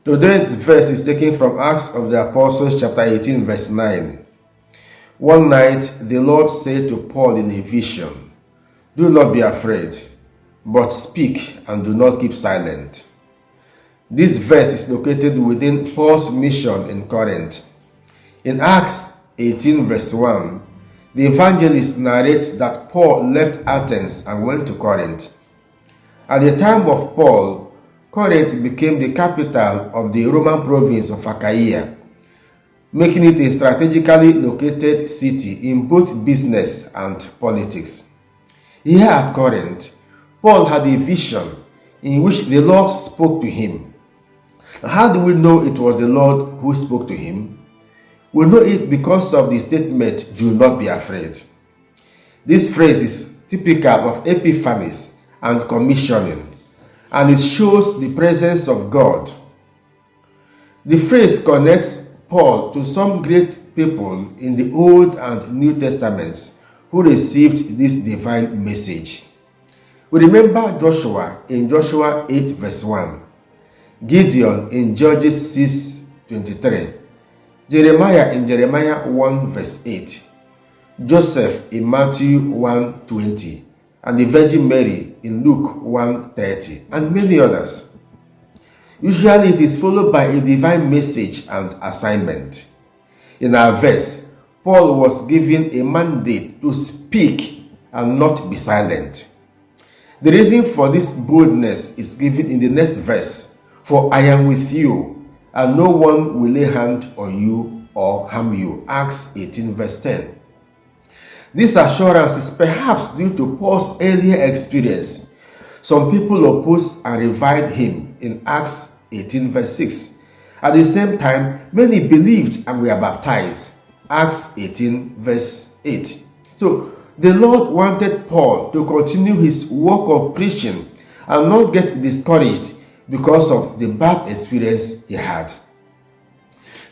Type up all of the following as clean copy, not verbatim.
Today's verse is taken from Acts of the Apostles chapter 18 verse 9. One night the Lord said to Paul in a vision, "Do not be afraid, but speak and do not keep silent." This verse is located within Paul's mission in Corinth. In Acts 18 verse 1, the evangelist narrates that Paul left Athens and went to Corinth. At the time of Paul, Corinth became the capital of the Roman province of Achaia, making it a strategically located city in both business and politics. Here at Corinth, Paul had a vision in which the Lord spoke to him. How do we know it was the Lord who spoke to him? We know it because of the statement, "Do not be afraid." This phrase is typical of epiphanies and commissioning, and it shows the presence of God. The phrase connects Paul to some great people in the Old and New Testaments who received this divine message. We remember Joshua in Joshua 8 verse 1, Gideon in Judges 6:23, Jeremiah in Jeremiah 1 verse 8, Joseph in Matthew 1:20, and the Virgin Mary in Luke 1:30, and many others. Usually it is followed by a divine message and assignment. In our verse, Paul was given a mandate to speak and not be silent. The reason for this boldness is given in the next verse, "For I am with you, and no one will lay hand on you or harm you." Acts 18 verse 10. This assurance is perhaps due to Paul's earlier experience. Some people opposed and reviled him in Acts 18 verse 6. At the same time, many believed and were baptized. Acts 18 verse 8. So, the Lord wanted Paul to continue his work of preaching and not get discouraged because of the bad experience he had.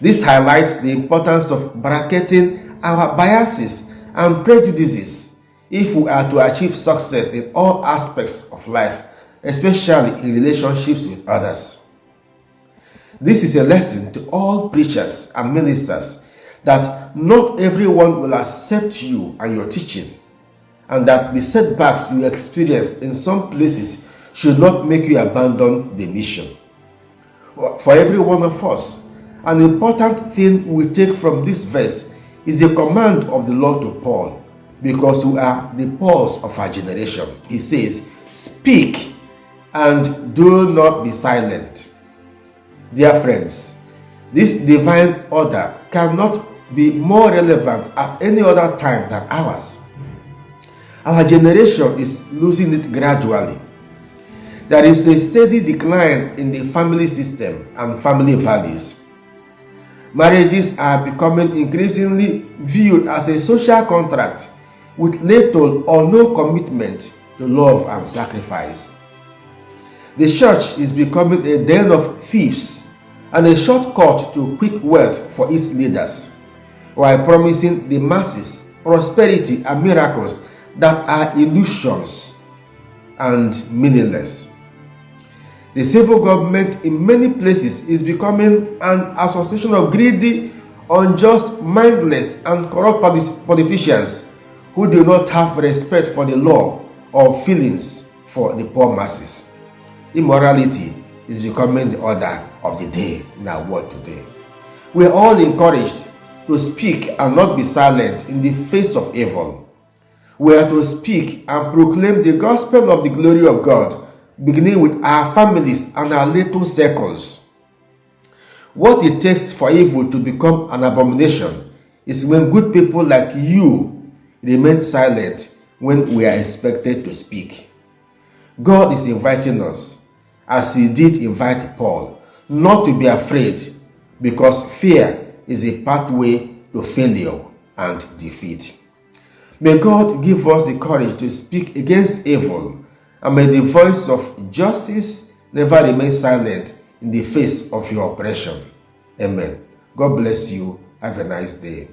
This highlights the importance of bracketing our biases and prejudices if we are to achieve success in all aspects of life, especially in relationships with others. This is a lesson to all preachers and ministers that not everyone will accept you and your teaching, and that the setbacks you experience in some places should not make you abandon the mission. For every one of us, an important thing we take from this verse is the command of the Lord to Paul, because we are the Pauls of our generation. He says, "Speak and do not be silent." Dear friends, this divine order cannot be more relevant at any other time than ours. Our generation is losing it gradually. There is a steady decline in the family system and family values. Marriages are becoming increasingly viewed as a social contract with little or no commitment to love and sacrifice. The church is becoming a den of thieves and a shortcut to quick wealth for its leaders, while promising the masses prosperity and miracles that are illusions and meaningless. The civil government in many places is becoming an association of greedy, unjust, mindless, and corrupt politicians who do not have respect for the law or feelings for the poor masses. Immorality is becoming the order of the day in our world today. We are all encouraged to speak and not be silent in the face of evil. We are to speak and proclaim the gospel of the glory of God, beginning with our families and our little circles. What it takes for evil to become an abomination is when good people like you remain silent when we are expected to speak. God is inviting us, as he did invite Paul, not to be afraid, because fear is a pathway to failure and defeat. May God give us the courage to speak against evil, and may the voice of justice never remain silent in the face of your oppression. Amen. God bless you. Have a nice day.